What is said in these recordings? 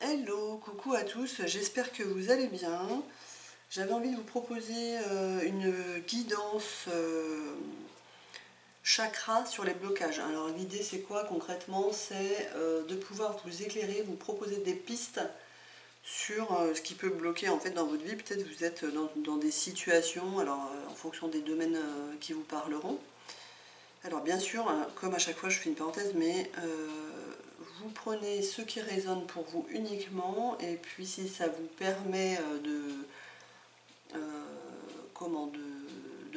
Hello, coucou à tous, j'espère que vous allez bien. J'avais envie de vous proposer une guidance chakra sur les blocages. Alors l'idée c'est quoi concrètement? C'est de pouvoir vous éclairer, vous proposer des pistes sur ce qui peut bloquer en fait dans votre vie. Peut-être vous êtes dans des situations, alors en fonction des domaines qui vous parleront. Alors bien sûr, hein, comme à chaque fois je fais une parenthèse, mais vous prenez ce qui résonne pour vous uniquement, et puis si ça vous permet de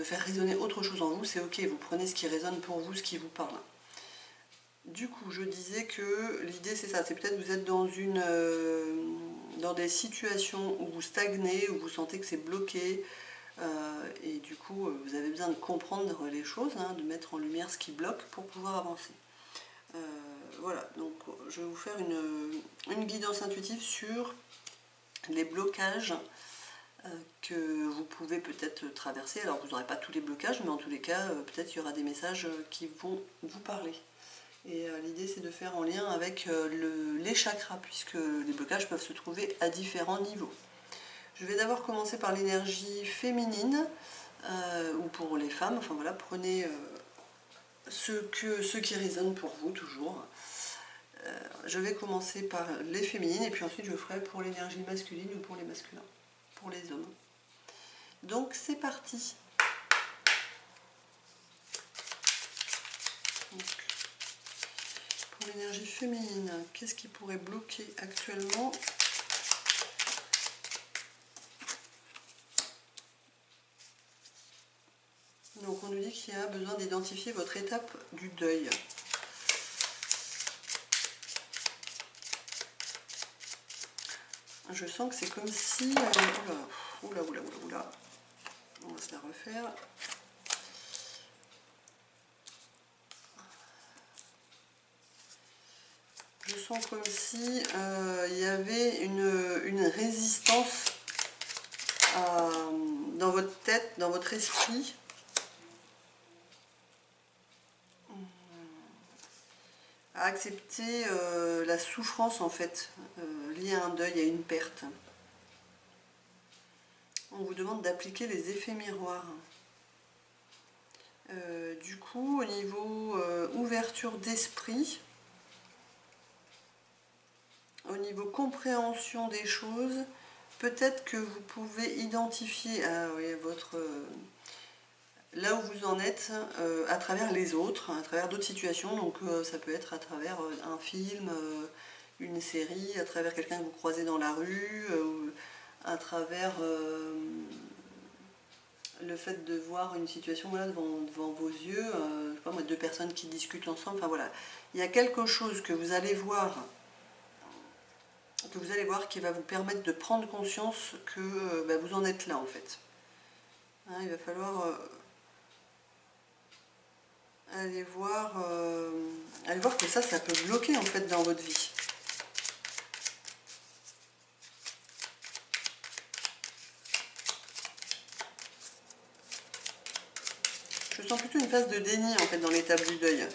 faire résonner autre chose en vous, c'est ok, vous prenez ce qui résonne pour vous, ce qui vous parle. Du coup, je disais que l'idée c'est ça, c'est peut-être vous êtes dans des situations où vous stagnez, où vous sentez que c'est bloqué, et du coup vous avez besoin de comprendre les choses, hein, de mettre en lumière ce qui bloque pour pouvoir avancer. Voilà, donc je vais vous faire une guidance intuitive sur les blocages que vous pouvez peut-être traverser. Alors vous n'aurez pas tous les blocages, mais en tous les cas, peut-être il y aura des messages qui vont vous parler. Et l'idée c'est de faire en lien avec les chakras, puisque les blocages peuvent se trouver à différents niveaux. Je vais d'abord commencer par l'énergie féminine, ou pour les femmes, enfin voilà, prenez ce qui résonne pour vous toujours. Je vais commencer par les féminines et puis ensuite je ferai pour l'énergie masculine ou pour les masculins, pour les hommes. Donc c'est parti. Donc, pour l'énergie féminine, qu'est-ce qui pourrait bloquer actuellement? Donc on nous dit qu'il y a besoin d'identifier votre étape du deuil. Je sens que c'est comme si... oula, on va se la refaire. Je sens comme si il y avait une résistance dans votre tête, dans votre esprit, à accepter la souffrance en fait, liée à un deuil, à une perte. On vous demande d'appliquer les effets miroirs. Du coup, au niveau ouverture d'esprit, au niveau compréhension des choses, peut-être que vous pouvez identifier votre, là où vous en êtes à travers les autres, à travers d'autres situations. Donc ça peut être à travers un film, une série, à travers quelqu'un que vous croisez dans la rue, à travers le fait de voir une situation voilà, devant vos yeux, je sais pas moi, deux personnes qui discutent ensemble, enfin voilà. Il y a quelque chose que vous allez voir qui va vous permettre de prendre conscience que vous en êtes là en fait. Hein, il va falloir aller voir que ça peut bloquer en fait dans votre vie. Je sens plutôt une phase de déni en fait dans l'étape du deuil.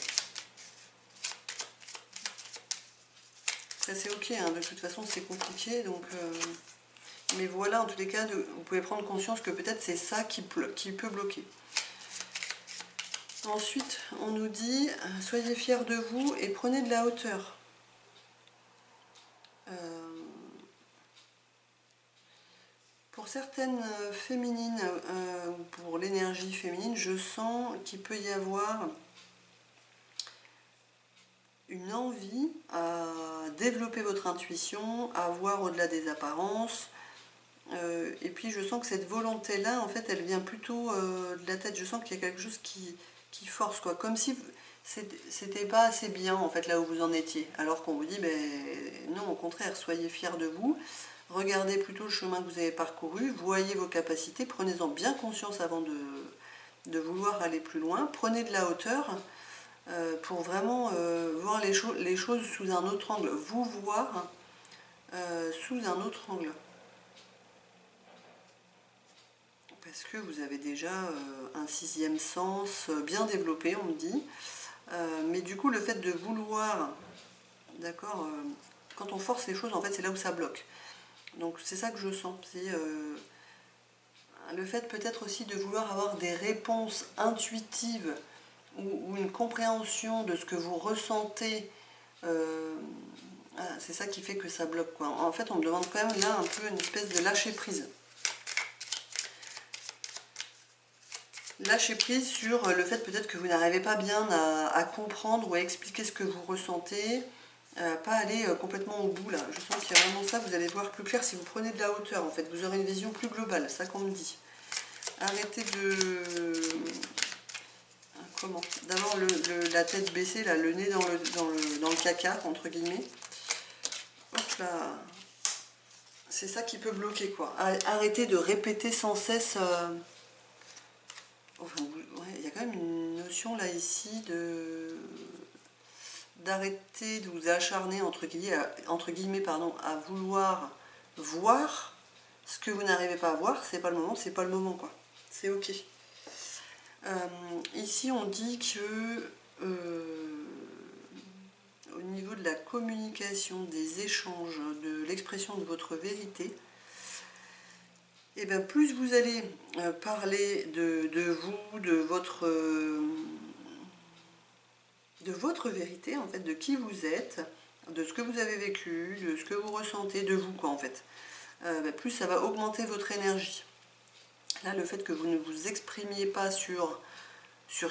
Après c'est ok, hein, de toute façon c'est compliqué, donc mais voilà, en tous les cas, vous pouvez prendre conscience que peut-être c'est ça qui peut bloquer. Ensuite, on nous dit, soyez fiers de vous et prenez de la hauteur. Pour certaines féminines, pour l'énergie féminine, je sens qu'il peut y avoir une envie à développer votre intuition, à voir au-delà des apparences. Et puis je sens que cette volonté-là, en fait, elle vient plutôt de la tête. Je sens qu'il y a quelque chose qui force, quoi. Comme si c'était pas assez bien, en fait, là où vous en étiez. Alors qu'on vous dit, non, au contraire, soyez fiers de vous. Regardez plutôt le chemin que vous avez parcouru, voyez vos capacités, prenez-en bien conscience avant de vouloir aller plus loin. Prenez de la hauteur pour vraiment voir les choses sous un autre angle. Vous voir sous un autre angle. Parce que vous avez déjà un sixième sens bien développé, on me dit. Mais du coup, le fait de vouloir, d'accord, quand on force les choses, en fait, c'est là où ça bloque. Donc c'est ça que je sens. C'est le fait peut-être aussi de vouloir avoir des réponses intuitives ou une compréhension de ce que vous ressentez. C'est ça qui fait que ça bloque, quoi. En fait, on me demande quand même là un peu une espèce de lâcher prise. Lâcher prise sur le fait peut-être que vous n'arrivez pas bien à comprendre ou à expliquer ce que vous ressentez. Pas aller complètement au bout là. Je sens qu'il y a vraiment ça, vous allez voir plus clair si vous prenez de la hauteur en fait. Vous aurez une vision plus globale, ça qu'on me dit. Arrêtez de... Comment? D'avoir la tête baissée, là, le nez dans le caca, entre guillemets. Hop là. C'est ça qui peut bloquer, quoi. Arrêtez de répéter sans cesse... Enfin, ouais, il y a quand même une notion là, ici, d'arrêter de vous acharner, entre guillemets, pardon, à vouloir voir ce que vous n'arrivez pas à voir. C'est pas le moment, c'est pas le moment, quoi. C'est ok. Ici, on dit que au niveau de la communication, des échanges, de l'expression de votre vérité, et bien plus vous allez parler de vous, de votre vérité, en fait, de qui vous êtes, de ce que vous avez vécu, de ce que vous ressentez, de vous, quoi, en fait, plus ça va augmenter votre énergie. Là, le fait que vous ne vous exprimiez pas sur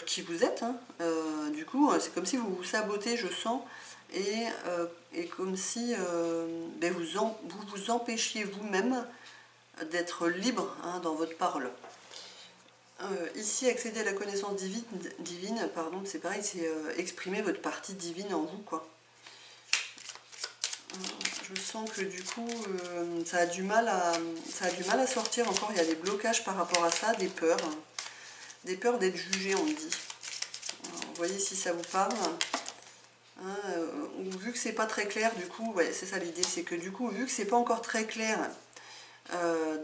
qui vous êtes, hein, du coup, c'est comme si vous vous sabotez, je sens, et comme si vous vous empêchiez vous-même d'être libre, hein, dans votre parole. Ici, accéder à la connaissance divine, pardon, c'est pareil, c'est exprimer votre partie divine en vous, quoi. Je sens que du coup, ça a du mal à sortir encore. Il y a des blocages par rapport à ça, des peurs d'être jugé, on me dit. Alors, vous voyez si ça vous parle. Hein, ou vu que c'est pas très clair, du coup, ouais, c'est ça l'idée, c'est que du coup, vu que c'est pas encore très clair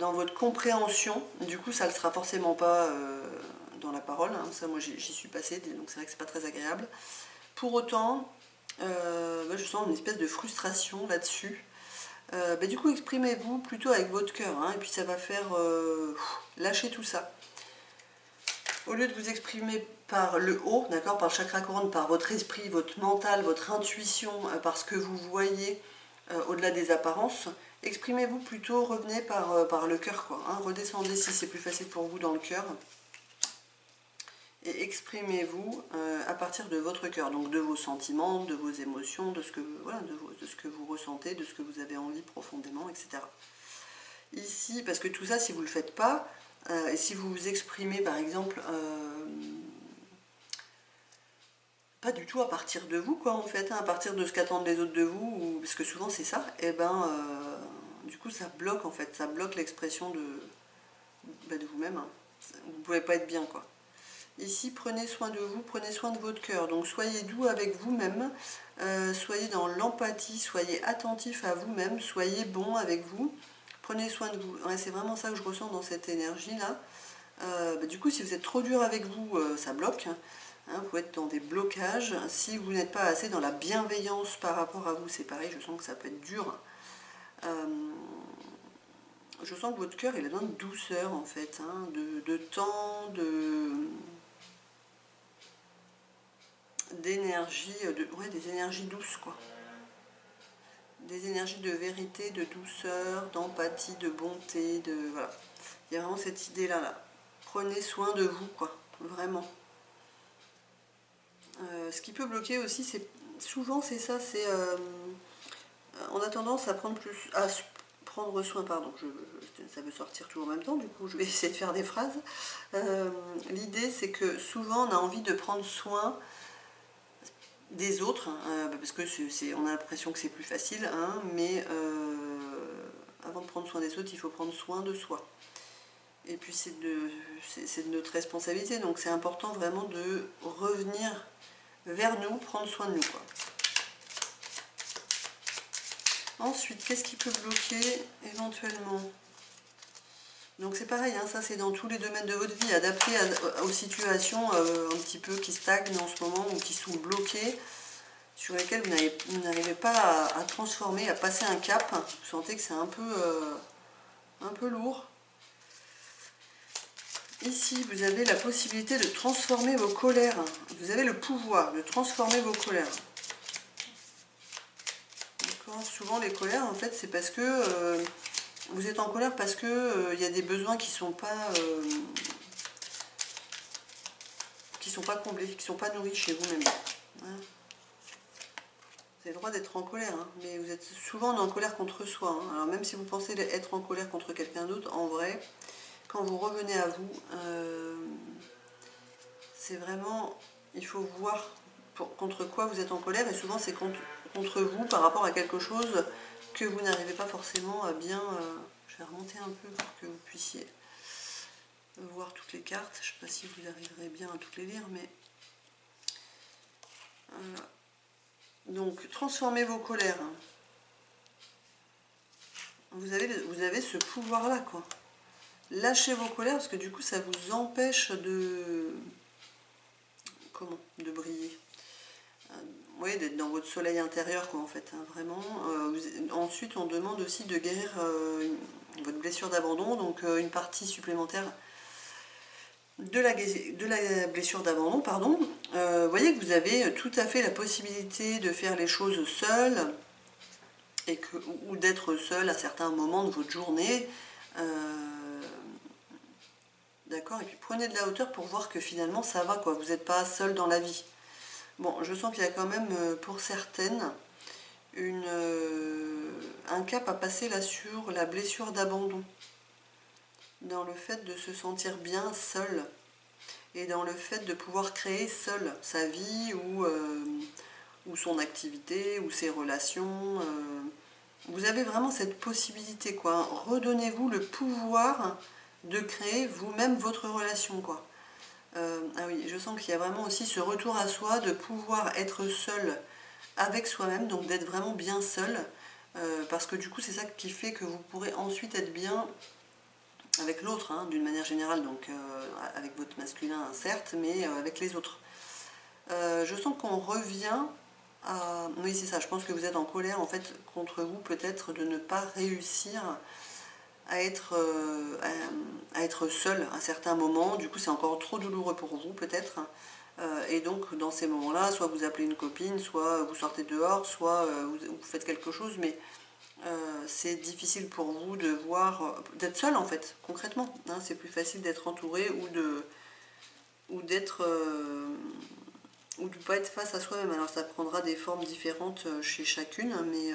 dans votre compréhension, du coup, ça ne le sera forcément pas dans la parole. Hein, ça, moi, j'y suis passée, donc c'est vrai que c'est pas très agréable. Pour autant, je sens une espèce de frustration là-dessus. Du coup, exprimez-vous plutôt avec votre cœur, hein, et puis ça va faire lâcher tout ça. Au lieu de vous exprimer par le haut, d'accord, par le chakra couronne, par votre esprit, votre mental, votre intuition, par ce que vous voyez au-delà des apparences, exprimez-vous plutôt, revenez par le cœur, quoi. Hein, redescendez si c'est plus facile pour vous dans le cœur. Et exprimez-vous à partir de votre cœur, donc de vos sentiments, de vos émotions, de ce que, voilà, de ce que vous ressentez, de ce que vous avez envie profondément, etc. Ici, parce que tout ça, si vous ne le faites pas, et si vous vous exprimez par exemple pas du tout à partir de vous, quoi, en fait, hein, à partir de ce qu'attendent les autres de vous, parce que souvent c'est ça, et du coup ça bloque, en fait, ça bloque l'expression de vous-même, hein. Vous ne pouvez pas être bien, quoi. Ici, prenez soin de vous, prenez soin de votre cœur, donc soyez doux avec vous-même, soyez dans l'empathie, soyez attentif à vous-même, soyez bon avec vous, prenez soin de vous. Ouais, c'est vraiment ça que je ressens dans cette énergie-là. Du coup, si vous êtes trop dur avec vous, ça bloque. Hein, vous pouvez être dans des blocages. Si vous n'êtes pas assez dans la bienveillance par rapport à vous, c'est pareil, je sens que ça peut être dur. Je sens que votre cœur, il a besoin de douceur, en fait, hein, de temps, d'énergie, ouais, des énergies douces, quoi. Des énergies de vérité, de douceur, d'empathie, de bonté, voilà. Il y a vraiment cette idée-là, là. Prenez soin de vous, quoi, vraiment. Ce qui peut bloquer aussi, souvent c'est ça, c'est on a tendance à prendre soin, pardon, ça veut sortir toujours en même temps, du coup je vais essayer de faire des phrases. L'idée c'est que souvent on a envie de prendre soin des autres, hein, parce que on a l'impression que c'est plus facile, hein, mais avant de prendre soin des autres, il faut prendre soin de soi. Et puis c'est de notre responsabilité, donc c'est important vraiment de revenir vers nous, prendre soin de nous, quoi. Ensuite, qu'est-ce qui peut bloquer éventuellement? Donc c'est pareil, hein, ça c'est dans tous les domaines de votre vie, adapté aux situations un petit peu qui stagnent en ce moment ou qui sont bloquées sur lesquels vous n'arrivez pas à transformer, à passer un cap. Vous sentez que c'est un peu lourd. Ici, vous avez la possibilité de transformer vos colères. Vous avez le pouvoir de transformer vos colères. Souvent les colères, en fait, c'est parce que vous êtes en colère parce que y a des besoins qui sont pas comblés, qui sont pas nourris chez vous-même. Hein. Vous avez le droit d'être en colère, hein, mais vous êtes souvent en colère contre soi. Hein. Alors même si vous pensez être en colère contre quelqu'un d'autre, en vrai, quand vous revenez à vous, c'est vraiment, il faut voir contre quoi vous êtes en colère, et souvent c'est contre vous par rapport à quelque chose que vous n'arrivez pas forcément à bien... je vais remonter un peu pour que vous puissiez voir toutes les cartes. Je ne sais pas si vous arriverez bien à toutes les lire, mais... Donc, transformez vos colères. Vous avez ce pouvoir-là, quoi. Lâchez vos colères, parce que du coup, ça vous empêche de... Comment? De briller. Oui, d'être dans votre soleil intérieur, quoi, en fait, hein, vraiment. Ensuite, on demande aussi de guérir votre blessure d'abandon, donc une partie supplémentaire de la blessure d'abandon, pardon. Vous voyez que vous avez tout à fait la possibilité de faire les choses seul, ou d'être seul à certains moments de votre journée. D'accord? Et puis prenez de la hauteur pour voir que finalement ça va, quoi. Vous n'êtes pas seul dans la vie. Bon, je sens qu'il y a quand même, pour certaines, un cap à passer là sur la blessure d'abandon. Dans le fait de se sentir bien seul. Et dans le fait de pouvoir créer seul sa vie ou son activité ou ses relations. Vous avez vraiment cette possibilité, quoi. Redonnez-vous le pouvoir de créer vous-même votre relation, quoi. Ah oui, je sens qu'il y a vraiment aussi ce retour à soi, de pouvoir être seul avec soi-même, donc d'être vraiment bien seul, parce que du coup c'est ça qui fait que vous pourrez ensuite être bien avec l'autre, hein, d'une manière générale, donc avec votre masculin certes, mais avec les autres. Je sens qu'on revient à... Oui, c'est ça, je pense que vous êtes en colère en fait contre vous, peut-être de ne pas réussir à être seul à certains moments. Du coup c'est encore trop douloureux pour vous peut-être, et donc dans ces moments là, soit vous appelez une copine, soit vous sortez dehors, soit vous faites quelque chose, mais c'est difficile pour vous de voir, d'être seul en fait, concrètement, hein. C'est plus facile d'être entouré ou d'être ou de ne pas être face à soi-même. Alors ça prendra des formes différentes chez chacune, mais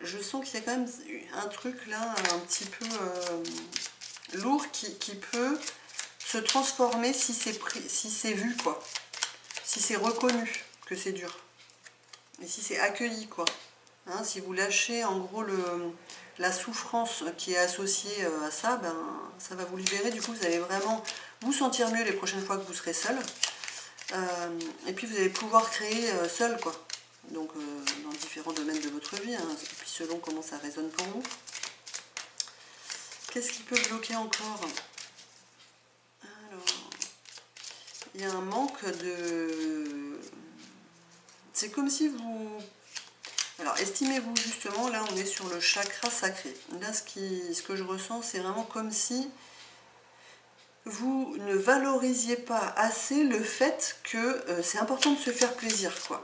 je sens qu'il y a quand même un truc là un petit peu lourd qui peut se transformer si c'est vu, quoi. Si c'est reconnu que c'est dur. Et si c'est accueilli, quoi. Hein, si vous lâchez en gros la souffrance qui est associée à ça, ben, ça va vous libérer. Du coup, vous allez vraiment vous sentir mieux les prochaines fois que vous serez seul. Et puis vous allez pouvoir créer seul, quoi. Donc dans différents domaines de votre vie, hein, et puis selon comment ça résonne pour vous. Qu'est-ce qui peut bloquer encore? Alors, il y a un manque de... C'est comme si vous... Alors, estimez-vous justement, là on est sur le chakra sacré. Là, ce que je ressens, c'est vraiment comme si vous ne valorisiez pas assez le fait que c'est important de se faire plaisir, quoi.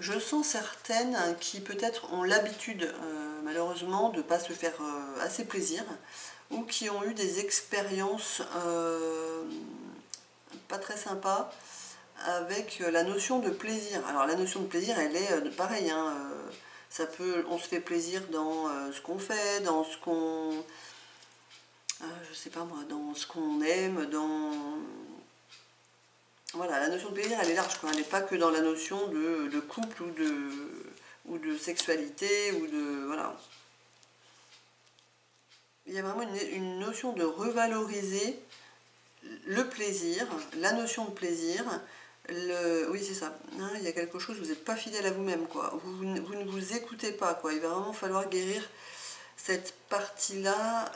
Je sens certaines qui peut-être ont l'habitude, malheureusement, de ne pas se faire assez plaisir, ou qui ont eu des expériences pas très sympas avec la notion de plaisir. Alors la notion de plaisir, elle est pareille, hein, ça peut, on se fait plaisir dans ce qu'on fait, dans ce qu'on... je sais pas moi, dans ce qu'on aime, dans... Voilà, la notion de plaisir, elle est large, quoi. Elle n'est pas que dans la notion de couple ou de sexualité, ou de... Voilà. Il y a vraiment une notion de revaloriser le plaisir, la notion de plaisir. Oui, c'est ça. Hein, il y a quelque chose, vous n'êtes pas fidèle à vous-même, quoi. Vous ne vous écoutez pas, quoi. Il va vraiment falloir guérir cette partie-là.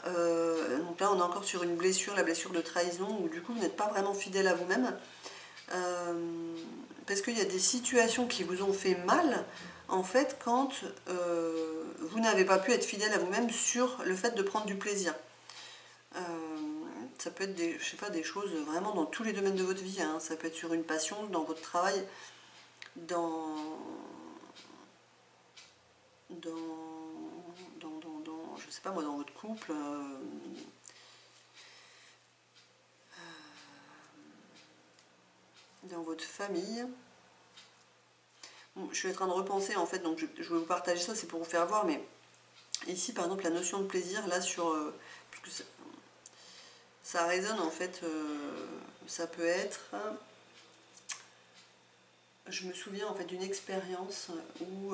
Donc là, on est encore sur une blessure, la blessure de trahison, où du coup, vous n'êtes pas vraiment fidèle à vous-même. parce qu'il y a des situations qui vous ont fait mal, en fait, quand vous n'avez pas pu être fidèle à vous-même sur le fait de prendre du plaisir. Ça peut être je sais pas, des choses vraiment dans tous les domaines de votre vie, hein. Ça peut être sur une passion, dans votre travail, dans, je sais pas moi, dans votre couple, dans votre famille. Bon, je suis en train de repenser en fait, donc je vais vous partager ça, c'est pour vous faire voir, mais ici par exemple la notion de plaisir, là sur... puisque ça résonne en fait, ça peut être... Je me souviens en fait d'une expérience où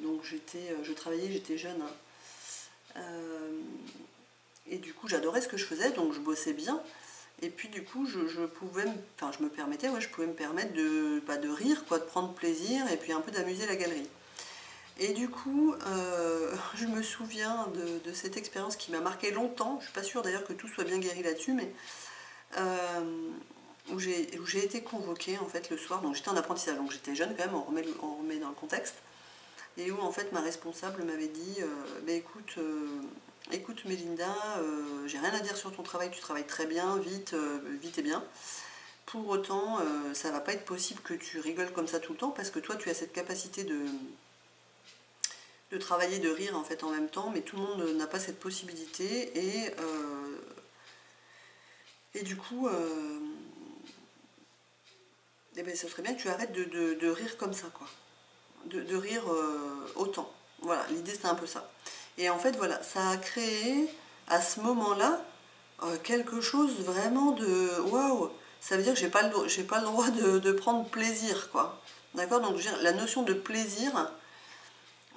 donc je travaillais, j'étais jeune, hein, et du coup j'adorais ce que je faisais, donc je bossais bien. Et puis du coup, je pouvais, enfin je me permettais, ouais, je pouvais me permettre de rire, quoi, de prendre plaisir et puis un peu d'amuser la galerie. Et du coup, je me souviens de cette expérience qui m'a marqué longtemps. Je suis pas sûre d'ailleurs que tout soit bien guéri là-dessus, mais où j'ai été convoquée en fait le soir. Donc j'étais en apprentissage, donc j'étais jeune quand même, on remet dans le contexte. Et où en fait ma responsable m'avait dit, bah, écoute Mélinda, j'ai rien à dire sur ton travail, tu travailles très bien, vite, vite et bien. Pour autant, ça va pas être possible que tu rigoles comme ça tout le temps, parce que toi tu as cette capacité de travailler, de rire en fait en même temps, mais tout le monde n'a pas cette possibilité, et du coup, eh ben, ce serait bien que tu arrêtes de rire comme ça, quoi. De rire autant. Voilà, l'idée c'est un peu ça. Et en fait, voilà, ça a créé à ce moment-là quelque chose vraiment de waouh. Ça veut dire que j'ai pas le droit de prendre plaisir, quoi. D'accord. Donc la notion de plaisir,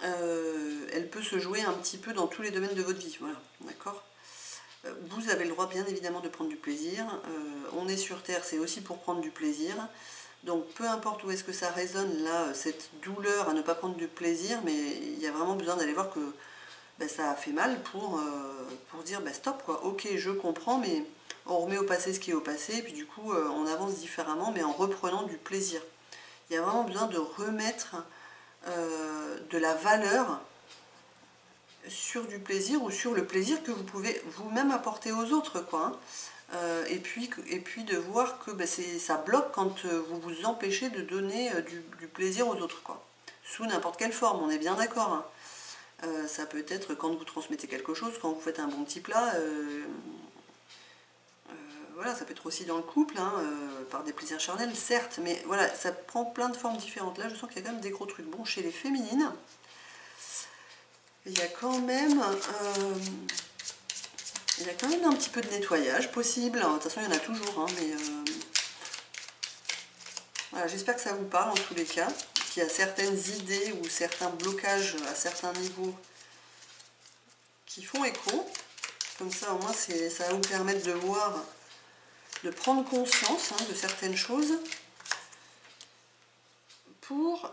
elle peut se jouer un petit peu dans tous les domaines de votre vie. Voilà, d'accord. Vous avez le droit bien évidemment de prendre du plaisir. On est sur Terre, c'est aussi pour prendre du plaisir. Donc peu importe où est-ce que ça résonne là, cette douleur à ne pas prendre du plaisir, mais il y a vraiment besoin d'aller voir que ben, ça a fait mal pour dire ben, stop quoi, ok je comprends, mais on remet au passé ce qui est au passé, et puis du coup on avance différemment, mais en reprenant du plaisir. Il y a vraiment besoin de remettre de la valeur sur du plaisir, ou sur le plaisir que vous pouvez vous-même apporter aux autres, quoi, hein. Et puis de voir que ben, ça bloque quand vous vous empêchez de donner du plaisir aux autres, quoi. Sous n'importe quelle forme, on est bien d'accord, hein. Ça peut être quand vous transmettez quelque chose, quand vous faites un bon petit plat, voilà, ça peut être aussi dans le couple, hein, par des plaisirs charnels, certes, mais voilà, ça prend plein de formes différentes. Là, je sens qu'il y a quand même des gros trucs. Bon, chez les féminines, il y a quand même... il y a quand même un petit peu de nettoyage possible. De toute façon, il y en a toujours, hein, mais voilà, j'espère que ça vous parle en tous les cas, qu'il y a certaines idées ou certains blocages à certains niveaux qui font écho. Comme ça, au moins, ça va vous permettre de voir, de prendre conscience, hein, de certaines choses pour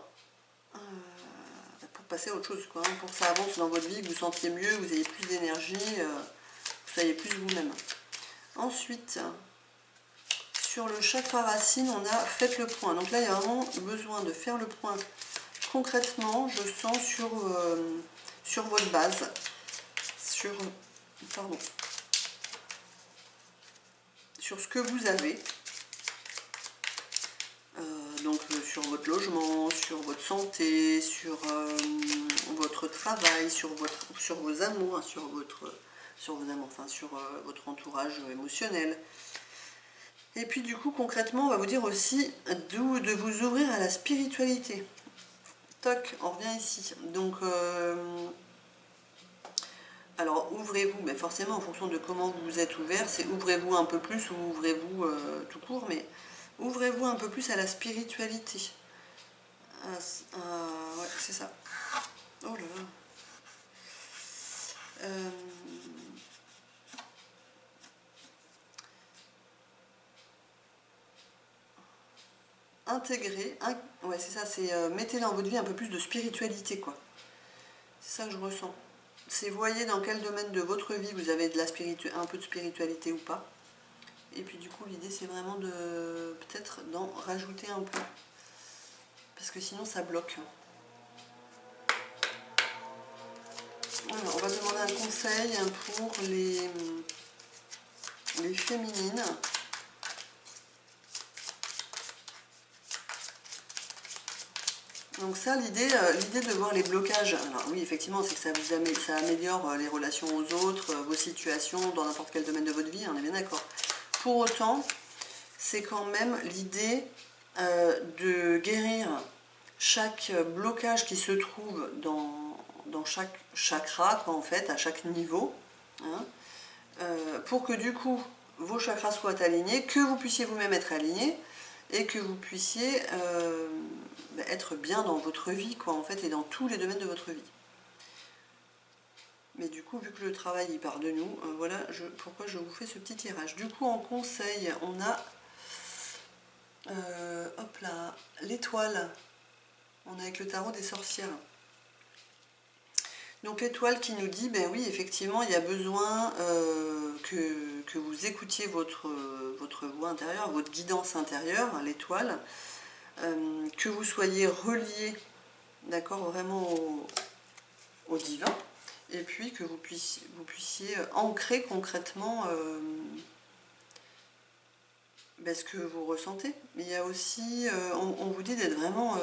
passer à autre chose, quoi, hein, pour que ça avance dans votre vie, que vous sentiez mieux, que vous ayez plus d'énergie, que vous soyez plus vous-même. Ensuite, sur le chakra racine, on a fait le point. Donc là, il y a vraiment besoin de faire le point concrètement, je sens sur votre base, pardon, sur ce que vous avez. Donc sur votre logement, sur votre santé, sur votre travail, sur vos amours, hein, sur vos amours, enfin sur votre entourage émotionnel. Et puis du coup concrètement on va vous dire aussi de vous ouvrir à la spiritualité. Toc, on revient ici. Donc alors ouvrez-vous, mais forcément en fonction de comment vous vous êtes ouvert, c'est ouvrez-vous un peu plus ou ouvrez-vous tout court, mais ouvrez-vous un peu plus à la spiritualité. Ouais, c'est ça. Oh là là. Intégrer, ouais c'est ça, c'est mettez dans votre vie un peu plus de spiritualité, quoi. C'est ça que je ressens. C'est voyez dans quel domaine de votre vie vous avez un peu de spiritualité ou pas. Et puis du coup l'idée c'est vraiment de peut-être d'en rajouter un peu. parce que sinon ça bloque. Alors, on va demander un conseil pour les féminines. Donc ça, l'idée de voir les blocages, alors oui, effectivement, c'est que ça améliore les relations aux autres, vos situations dans n'importe quel domaine de votre vie, on est bien d'accord. Pour autant, c'est quand même l'idée de guérir chaque blocage qui se trouve dans chaque chakra, quoi, en fait, à chaque niveau, hein, pour que du coup, vos chakras soient alignés, que vous puissiez vous-même être aligné, et que vous puissiez être bien dans votre vie, quoi, en fait, et dans tous les domaines de votre vie. Mais du coup, vu que le travail il part de nous, voilà pourquoi je vous fais ce petit tirage. Du coup, en conseil, on a hop là, l'étoile. On est avec le tarot des sorcières. Donc l'étoile qui nous dit, ben oui, effectivement, il y a besoin que vous écoutiez votre voix intérieure, votre guidance intérieure, hein, l'étoile, que vous soyez relié, d'accord, vraiment au divin, et puis que vous puissiez ancrer concrètement ce que vous ressentez. Mais il y a aussi, on vous dit d'être vraiment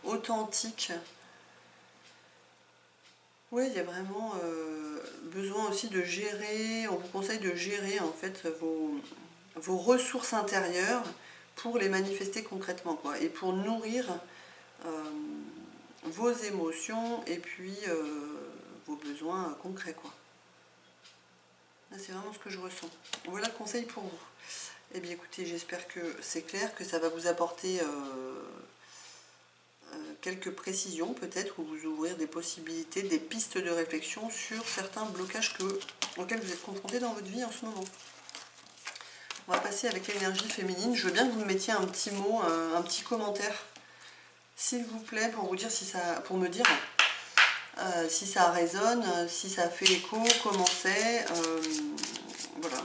authentique. Oui, il y a vraiment besoin aussi de gérer, on vous conseille de gérer en fait vos ressources intérieures pour les manifester concrètement, quoi, et pour nourrir vos émotions et puis vos besoins concrets, quoi. Là, c'est vraiment ce que je ressens. Voilà le conseil pour vous. Eh bien écoutez, j'espère que c'est clair, que ça va vous apporter quelques précisions peut-être, ou vous ouvrir des possibilités, des pistes de réflexion sur certains blocages auxquels vous êtes confrontés dans votre vie en ce moment. On va passer avec l'énergie féminine. Je veux bien que vous me mettiez un petit mot, un petit commentaire, s'il vous plaît, pour vous dire si ça, pour me dire si ça résonne, si ça fait écho, comment c'est, voilà.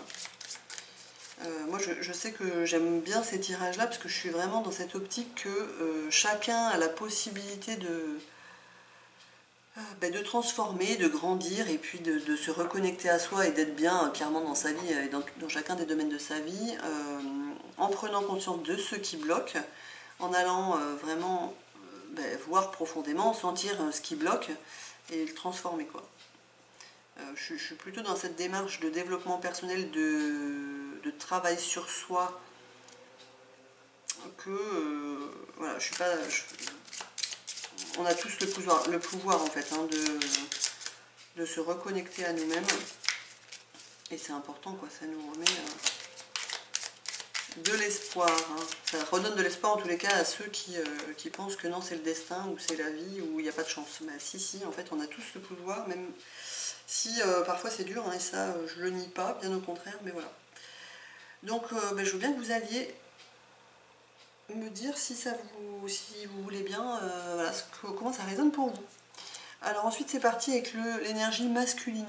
Moi je sais que j'aime bien ces tirages là parce que je suis vraiment dans cette optique que chacun a la possibilité de transformer, de grandir et puis de se reconnecter à soi et d'être bien clairement dans sa vie et dans chacun des domaines de sa vie, en prenant conscience de ce qui bloque, en allant vraiment voir profondément, sentir ce qui bloque et le transformer, quoi. Je suis plutôt dans cette démarche de développement personnel, de travail sur soi, que voilà, je suis pas. On a tous le pouvoir en fait, hein, de se reconnecter à nous-mêmes. Et c'est important, quoi, ça nous remet de l'espoir. Hein. Ça redonne de l'espoir en tous les cas à ceux qui pensent que non, c'est le destin, ou c'est la vie, ou il n'y a pas de chance. Mais si, en fait, on a tous le pouvoir, même si parfois c'est dur, hein, et ça, je le nie pas, bien au contraire, mais voilà. Donc, je veux bien que vous alliez me dire si vous voulez bien, voilà, comment ça résonne pour vous. Alors ensuite, c'est parti avec l'énergie masculine.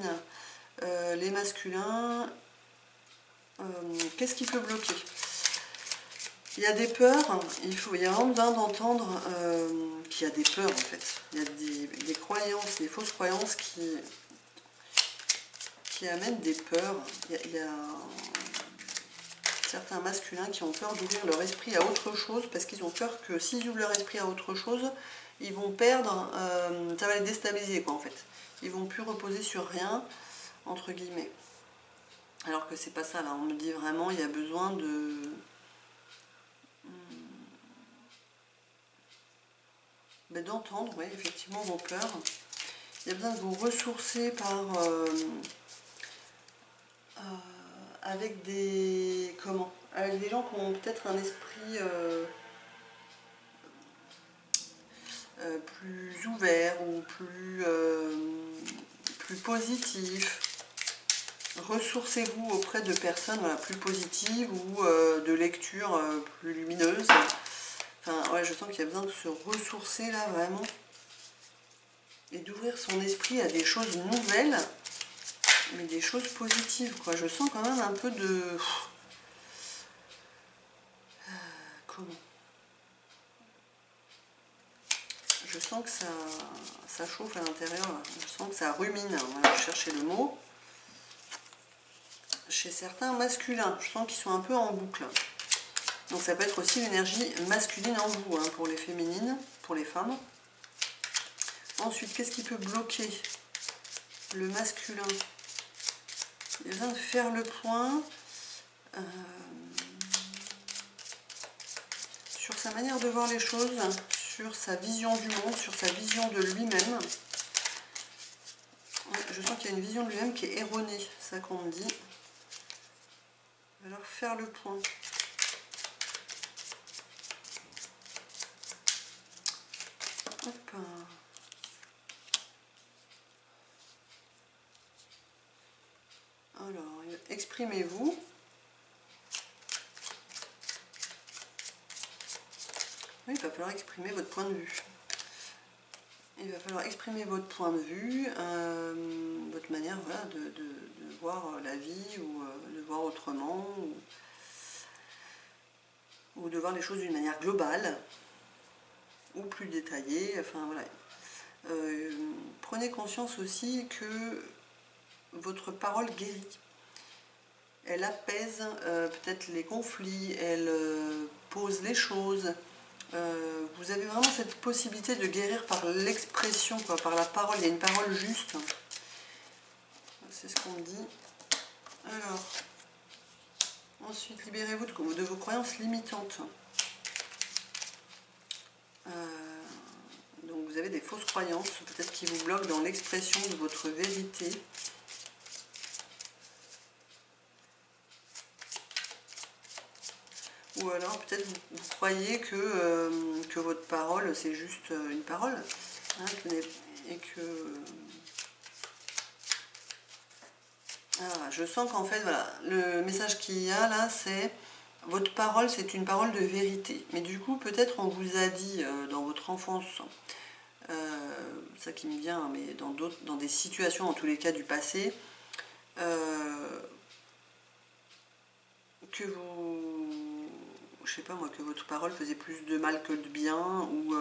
Les masculins, qu'est-ce qui peut bloquer? Il y a des peurs, il y a vraiment besoin d'entendre qu'il y a des peurs en fait. Il y a des croyances, des fausses croyances qui amènent des peurs. Il y a certains masculins qui ont peur d'ouvrir leur esprit à autre chose parce qu'ils ont peur que s'ils ouvrent leur esprit à autre chose, ils vont perdre, ça va les déstabiliser, quoi, en fait. Ils vont plus reposer sur rien, entre guillemets. Alors que c'est pas ça, là, on me dit vraiment, il y a besoin d'entendre, ouais, effectivement, vos peurs. Il y a besoin de vous ressourcer avec avec des gens qui ont peut-être un esprit plus ouvert ou plus positif. Ressourcez-vous auprès de personnes, voilà, plus positives ou de lectures plus lumineuses. Enfin, ouais, je sens qu'il y a besoin de se ressourcer là, vraiment. Et d'ouvrir son esprit à des choses nouvelles, mais des choses positives, quoi. Je sens quand même un peu de... comment je sens que ça chauffe à l'intérieur, je sens que ça rumine, voilà, je cherchais le mot. Chez certains masculins, je sens qu'ils sont un peu en boucle. Donc ça peut être aussi une énergie masculine en vous, hein, pour les féminines, pour les femmes. Ensuite, qu'est-ce qui peut bloquer le masculin? Il a besoin de faire le point sur sa manière de voir les choses, sur sa vision du monde, sur sa vision de lui-même. Je sens qu'il y a une vision de lui-même qui est erronée, c'est ça qu'on me dit. Alors faire le point. Hop. Alors, exprimez-vous. Oui, il va falloir exprimer votre point de vue. Il va falloir exprimer votre point de vue, votre manière, voilà, de voir la vie, ou de voir autrement, ou de voir les choses d'une manière globale, ou plus détaillée. Enfin voilà. Prenez conscience aussi que votre parole guérit. Elle apaise peut-être les conflits, elle pose les choses. Vous avez vraiment cette possibilité de guérir par l'expression, par la parole. Il y a une parole juste. C'est ce qu'on me dit. Alors, ensuite, libérez-vous de vos croyances limitantes. Donc vous avez des fausses croyances, peut-être qui vous bloquent dans l'expression de votre vérité. Ou alors peut-être vous croyez que votre parole c'est juste une parole, hein, et que... Alors, je sens qu'en fait, voilà, le message qu'il y a là, c'est votre parole, c'est une parole de vérité. Mais du coup, peut-être on vous a dit dans votre enfance, ça qui me vient, mais dans des situations, en tous les cas du passé, que vous, je sais pas moi, que votre parole faisait plus de mal que de bien, ou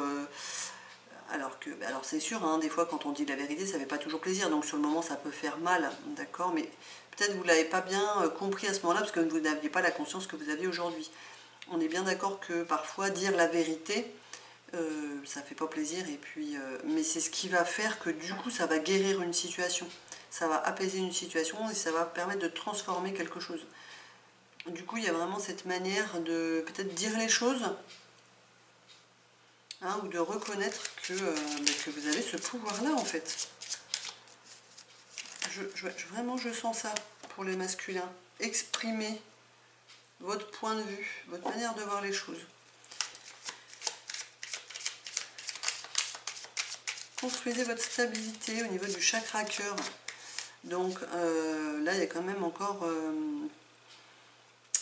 alors c'est sûr, hein, des fois quand on dit la vérité, ça fait pas toujours plaisir, donc sur le moment ça peut faire mal, d'accord, mais peut-être vous l'avez pas bien compris à ce moment-là, parce que vous n'aviez pas la conscience que vous avez aujourd'hui. On est bien d'accord que parfois dire la vérité, ça fait pas plaisir, et puis, mais c'est ce qui va faire que du coup ça va guérir une situation, ça va apaiser une situation, et ça va permettre de transformer quelque chose. Du coup, il y a vraiment cette manière de peut-être dire les choses, hein, ou de reconnaître que vous avez ce pouvoir-là, en fait. Vraiment, je sens ça pour les masculins. Exprimez votre point de vue, votre manière de voir les choses. Construisez votre stabilité au niveau du chakra cœur. Donc là, il y a quand même encore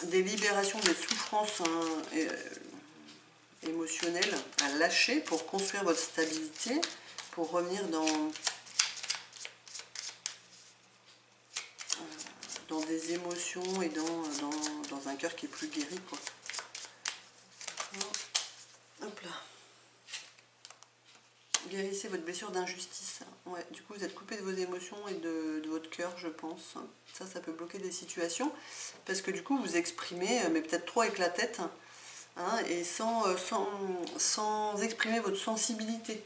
des libérations, des souffrances, hein, émotionnelles à lâcher pour construire votre stabilité, pour revenir dans des émotions et dans un cœur qui est plus guéri, quoi. Hop là. Guérissez votre blessure d'injustice. Ouais, du coup, vous êtes coupé de vos émotions et de votre cœur, je pense. Ça peut bloquer des situations. Parce que du coup, vous exprimez, mais peut-être trop avec la tête, hein, et sans exprimer votre sensibilité.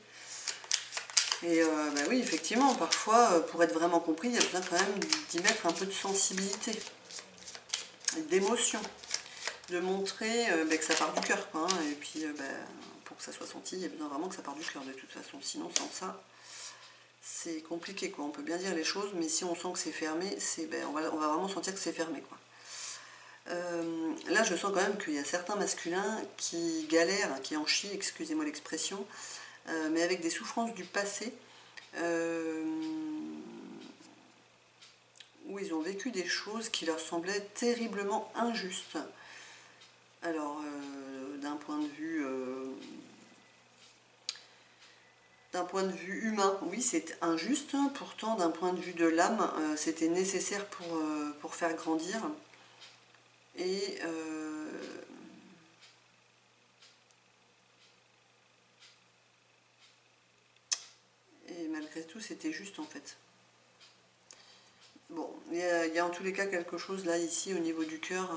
Et bah oui, effectivement, parfois, pour être vraiment compris, il y a besoin quand même d'y mettre un peu de sensibilité, d'émotion, de montrer que ça part du cœur, quoi, hein, et puis pour que ça soit senti, il y a besoin vraiment que ça parte du cœur de toute façon, sinon sans ça, c'est compliqué, quoi. On peut bien dire les choses, mais si on sent que c'est fermé, on va vraiment sentir que c'est fermé, quoi. Là, je sens quand même qu'il y a certains masculins qui galèrent, qui en chient, excusez-moi l'expression, mais avec des souffrances du passé, où ils ont vécu des choses qui leur semblaient terriblement injustes. Alors, d'un point de vue humain, oui, c'est injuste, pourtant d'un point de vue de l'âme, c'était nécessaire pour faire grandir. Et malgré tout c'était juste en fait. Bon, il y a en tous les cas quelque chose là ici au niveau du cœur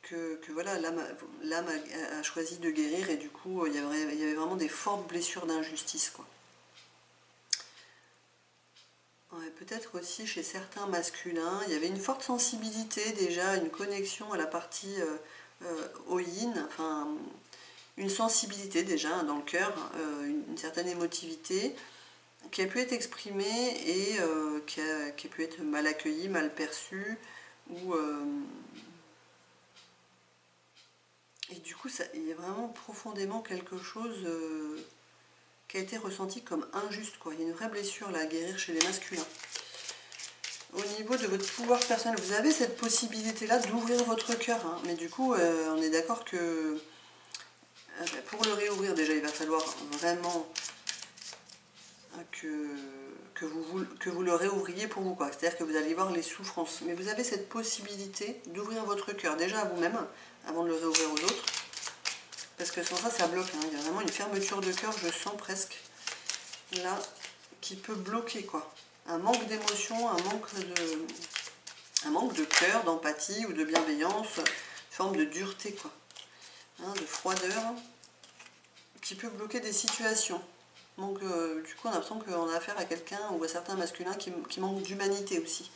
que voilà, l'âme a choisi de guérir, et du coup il y avait vraiment des fortes blessures d'injustice quoi. Ouais, peut-être aussi chez certains masculins, il y avait une forte sensibilité déjà, une connexion à la partie au yin, enfin une sensibilité déjà hein, dans le cœur, une certaine émotivité qui a pu être exprimée et qui a pu être mal accueillie, mal perçue, ou et du coup il y a vraiment profondément quelque chose qui a été ressenti comme injuste quoi. Il y a une vraie blessure là à guérir chez les masculins. Au niveau de votre pouvoir personnel, vous avez cette possibilité-là d'ouvrir votre cœur, hein, mais du coup, on est d'accord que pour le réouvrir, déjà, il va falloir vraiment que vous le réouvriez pour vous, quoi. C'est-à-dire que vous allez voir les souffrances. Mais vous avez cette possibilité d'ouvrir votre cœur, déjà à vous-même, avant de le réouvrir aux autres, parce que sans ça, ça bloque. Hein. Il y a vraiment une fermeture de cœur, je sens presque, là, qui peut bloquer, quoi. Un manque d'émotion, un manque de cœur, d'empathie ou de bienveillance, une forme de dureté, quoi, hein, de froideur, qui peut bloquer des situations. Donc du coup on a l'impression qu'on a affaire à quelqu'un ou à certains masculins qui manquent d'humanité aussi.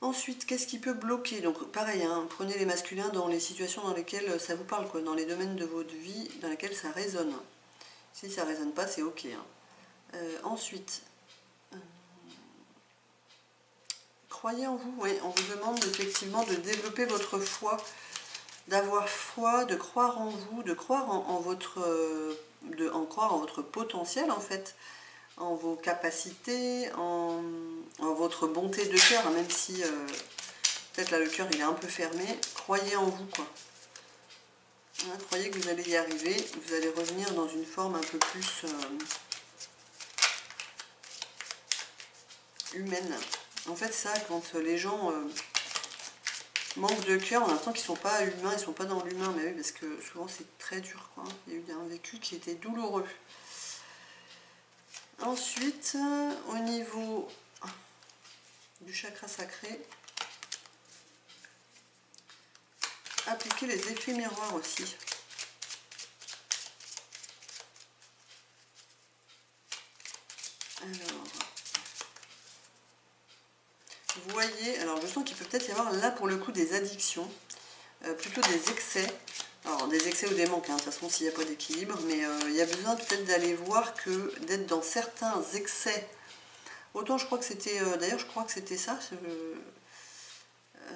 Ensuite, qu'est-ce qui peut bloquer? Donc pareil, hein, prenez les masculins dans les situations dans lesquelles ça vous parle, quoi, dans les domaines de votre vie dans lesquels ça résonne. Si ça ne résonne pas, c'est ok. Hein. Ensuite, croyez en vous, oui, on vous demande effectivement de développer votre foi, d'avoir foi, de croire en vous, de croire en votre potentiel en fait, en vos capacités, en votre bonté de cœur, hein, même si peut-être là le cœur il est un peu fermé, croyez en vous quoi. Hein, croyez que vous allez y arriver, vous allez revenir dans une forme un peu plus humaine. En fait ça, quand les gens manquent de cœur, on a l'impression qu'ils ne sont pas humains, ils ne sont pas dans l'humain, mais oui, parce que souvent c'est très dur, quoi. Il y a eu un vécu qui était douloureux. Ensuite, au niveau du chakra sacré, appliquez les effets miroirs aussi. Alors, vous voyez, alors je sens qu'il peut peut-être y avoir là pour le coup des addictions, plutôt des excès. Alors des excès ou des manques, hein, de toute façon s'il n'y a pas d'équilibre, mais il y a besoin peut-être d'aller voir que d'être dans certains excès. Autant je crois que c'était, d'ailleurs je crois que c'était ça,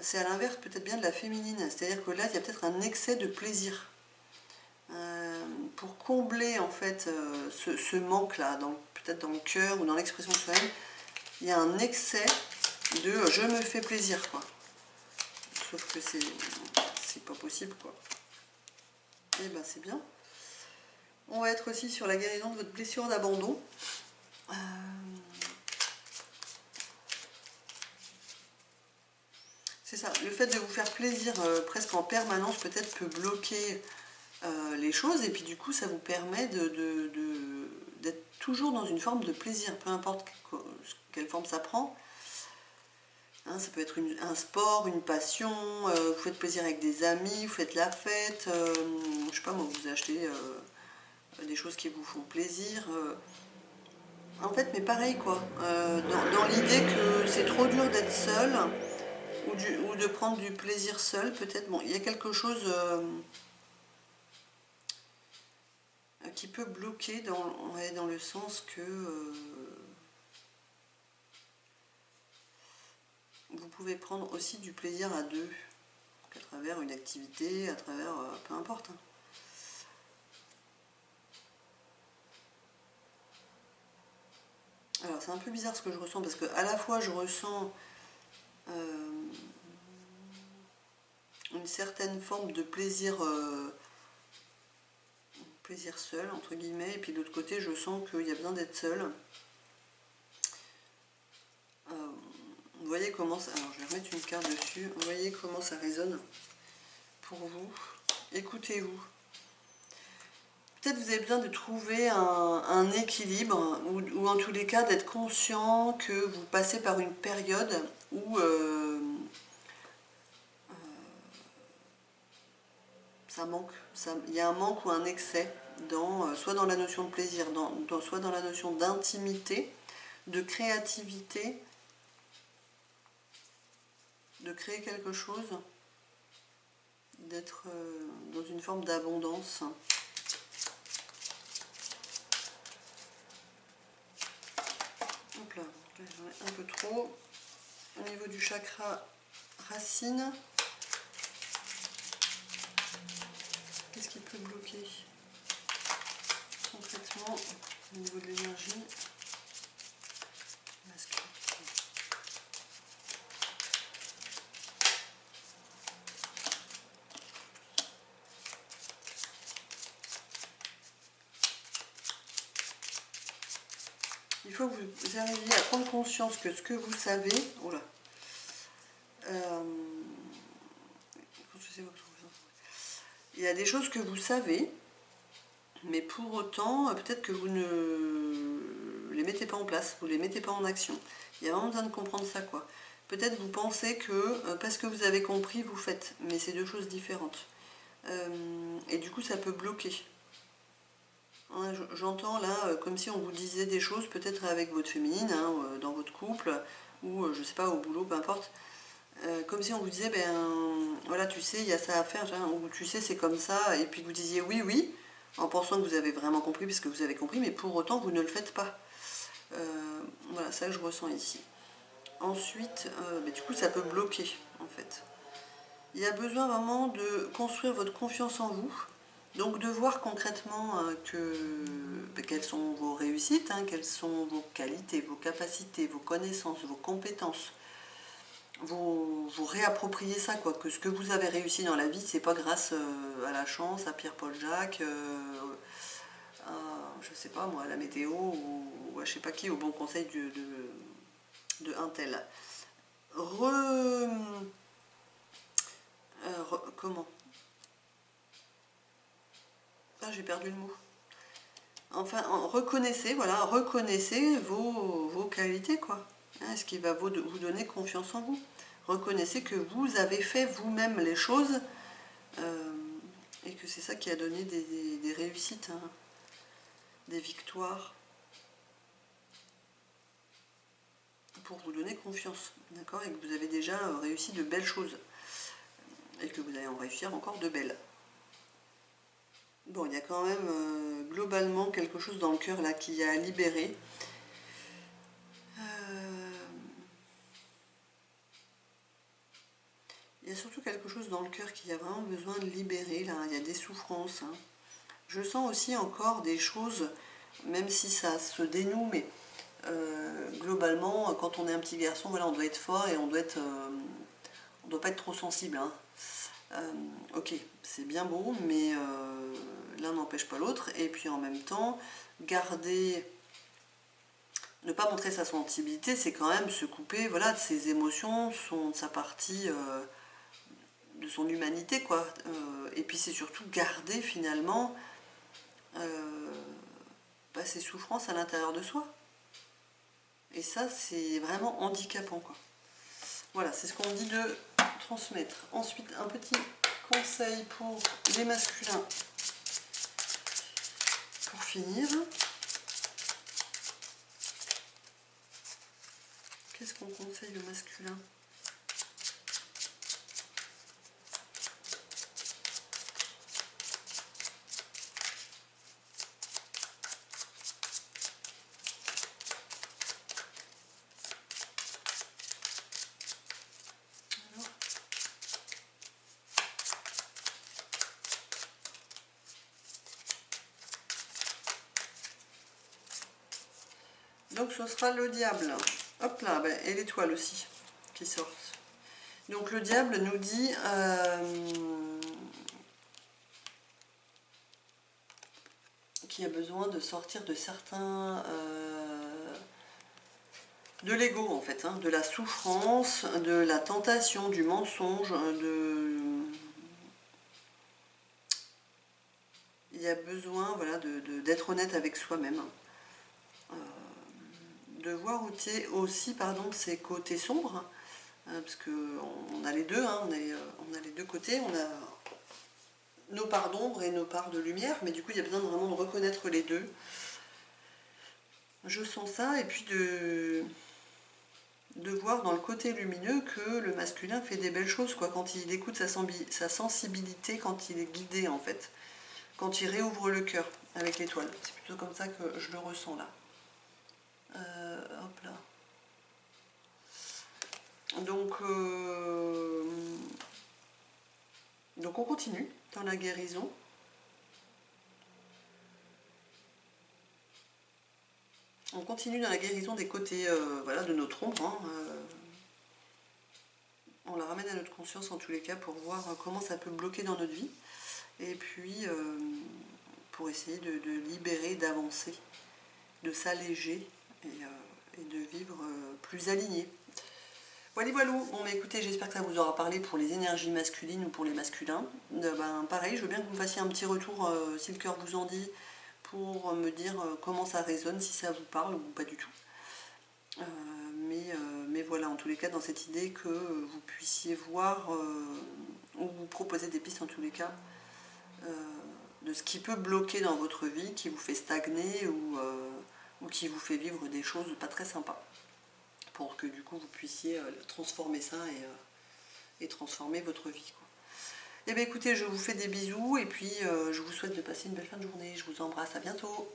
c'est à l'inverse peut-être bien de la féminine, c'est-à-dire que là il y a peut-être un excès de plaisir. Pour combler en fait ce manque-là, peut-être dans le cœur ou dans l'expression de soi-même, il y a un excès de je me fais plaisir quoi. Sauf que c'est pas possible quoi. Et ben c'est bien. On va être aussi sur la guérison de votre blessure d'abandon. C'est ça, le fait de vous faire plaisir presque en permanence peut-être peut bloquer les choses, et puis du coup ça vous permet d'être toujours dans une forme de plaisir, peu importe quelle forme ça prend. Hein, ça peut être un sport, une passion, vous faites plaisir avec des amis, vous faites la fête, je sais pas moi, vous achetez des choses qui vous font plaisir. En fait, mais pareil quoi, dans l'idée que c'est trop dur d'être seul, ou de prendre du plaisir seul, peut-être, bon, il y a quelque chose qui peut bloquer dans le sens que vous pouvez prendre aussi du plaisir à deux, à travers une activité, à travers, peu importe. Hein. Alors c'est un peu bizarre ce que je ressens, parce que à la fois je ressens une certaine forme de plaisir, plaisir seul, entre guillemets, et puis de l'autre côté je sens qu'il y a besoin d'être seul. Vous voyez comment ça... Alors je vais remettre une carte dessus. Vous voyez comment ça résonne pour vous. Écoutez-vous. peut-être vous avez besoin de trouver un équilibre, ou en tous les cas d'être conscient que vous passez par une période où ça manque, il y a un manque ou un excès, soit dans la notion de plaisir, soit dans la notion d'intimité, de créativité, de créer quelque chose, d'être dans une forme d'abondance. Hop là, j'en ai un peu trop. Au niveau du chakra racine, qu'est-ce qui peut bloquer concrètement au niveau de l'énergie masculine? Il faut que vous arriviez à prendre conscience que ce que vous savez, oula, il y a des choses que vous savez, mais pour autant, peut-être que vous ne les mettez pas en place, vous ne les mettez pas en action. Il y a vraiment besoin de comprendre ça, quoi. Peut-être vous pensez que parce que vous avez compris, vous faites, mais c'est deux choses différentes. Et du coup, ça peut bloquer. J'entends là, comme si on vous disait des choses, peut-être avec votre féminine, hein, dans votre couple, ou je sais pas, au boulot, peu importe. Comme si on vous disait, ben voilà, tu sais, il y a ça à faire, hein, ou tu sais, c'est comme ça, et puis que vous disiez oui, oui, en pensant que vous avez vraiment compris, puisque vous avez compris, mais pour autant, vous ne le faites pas. Voilà, ça que je ressens ici. Ensuite, ben, du coup, ça peut bloquer, en fait. Il y a besoin vraiment de construire votre confiance en vous, donc de voir concrètement quelles sont vos réussites, hein, quelles sont vos qualités, vos capacités, vos connaissances, vos compétences. Vous réapproprier ça, quoi, que ce que vous avez réussi dans la vie, c'est pas grâce à la chance, à Pierre-Paul Jacques, à, je sais pas moi, à la météo, ou à je sais pas qui, au bon conseil de un tel. Comment? Ah, j'ai perdu le mot. Enfin, reconnaissez, voilà, reconnaissez vos qualités, quoi. Hein, ce qui va vous donner confiance en vous. Reconnaissez que vous avez fait vous-même les choses, et que c'est ça qui a donné des réussites, hein, des victoires, pour vous donner confiance, d'accord, et que vous avez déjà réussi de belles choses, et que vous allez en réussir encore de belles. Bon, il y a quand même globalement quelque chose dans le cœur là qui a libéré. Il y a surtout quelque chose dans le cœur qui a vraiment besoin de libérer, là, il y a des souffrances. Hein. Je sens aussi encore des choses, même si ça se dénoue, mais globalement, quand on est un petit garçon, voilà, on doit être fort et on doit pas être trop sensible. Hein. Ok, c'est bien beau, mais l'un n'empêche pas l'autre. Et puis en même temps, ne pas montrer sa sensibilité, c'est quand même se couper, voilà, de ses émotions, de sa partie, de son humanité, quoi. Et puis c'est surtout garder finalement ses souffrances à l'intérieur de soi. Et ça, c'est vraiment handicapant, quoi. Voilà, c'est ce qu'on dit de transmettre. Ensuite, un petit conseil pour les masculins pour finir. Qu'est-ce qu'on conseille aux masculins? Donc ce sera le diable. Hop là, ben, et l'étoile aussi qui sortent. Donc le diable nous dit qu'il y a besoin de sortir de certains... de l'ego en fait, hein, de la souffrance, de la tentation, du mensonge, il y a besoin voilà, d'être honnête avec soi-même. De voir aussi pardon, ses côtés sombres, parce qu'on a les deux, hein, on a les deux côtés, on a nos parts d'ombre et nos parts de lumière, mais du coup il y a besoin vraiment de reconnaître les deux. Je sens ça, et puis de voir dans le côté lumineux que le masculin fait des belles choses, quoi, quand il écoute sa sensibilité, quand il est guidé en fait, quand il réouvre le cœur avec l'étoile. C'est plutôt comme ça que je le ressens là. Hop là. Donc on continue dans la guérison. On continue dans la guérison des côtés voilà, de notre ombre. Hein, on la ramène à notre conscience en tous les cas pour voir comment ça peut bloquer dans notre vie. Et puis pour essayer de libérer, d'avancer, de s'alléger et de vivre plus aligné. Voilà, voilà. Bon, mais écoutez, j'espère que ça vous aura parlé pour les énergies masculines ou pour les masculins. Pareil, je veux bien que vous me fassiez un petit retour si le cœur vous en dit, pour me dire comment ça résonne, si ça vous parle ou pas du tout. Mais voilà, en tous les cas, dans cette idée que vous puissiez voir ou vous proposer des pistes en tous les cas de ce qui peut bloquer dans votre vie, qui vous fait stagner ou qui vous fait vivre des choses pas très sympas, pour que du coup vous puissiez transformer ça et transformer votre vie, quoi. Eh bien écoutez, je vous fais des bisous et puis je vous souhaite de passer une belle fin de journée. Je vous embrasse, à bientôt.